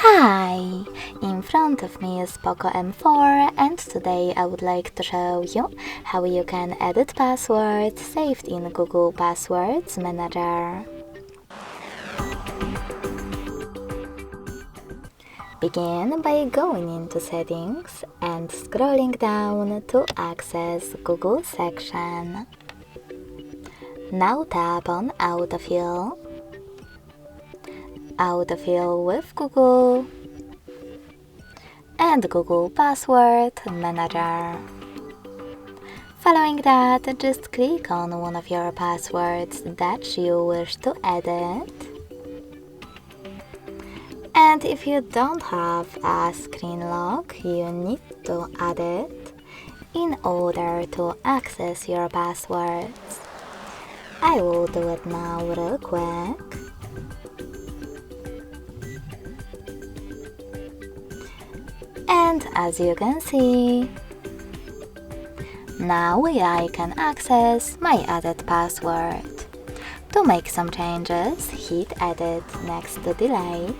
Hi! In front of me is POCO M4 and today I would like to show you how you can edit passwords saved in Google Passwords Manager. Begin by going into Settings and scrolling down to access Google section. Now tap on Autofill. Autofill with Google and Google Password Manager. Following that, just click on one of your passwords that you wish to edit. And if you don't have a screen lock, you need to add it in order to access your passwords. I will do it now real quick. And as you can see, now I can access my added password. To make some changes, hit Edit next to Delete.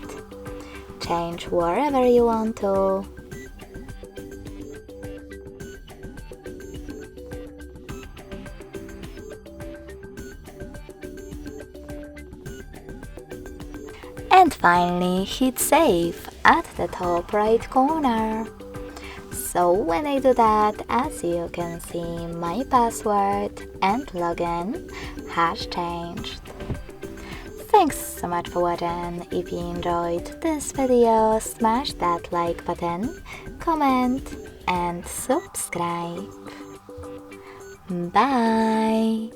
Change wherever you want to. And finally, hit Save at the top right corner. So when I do that, as you can see, my password and login has changed. Thanks so much for watching. If you enjoyed this video, smash that like button, comment and subscribe. Bye!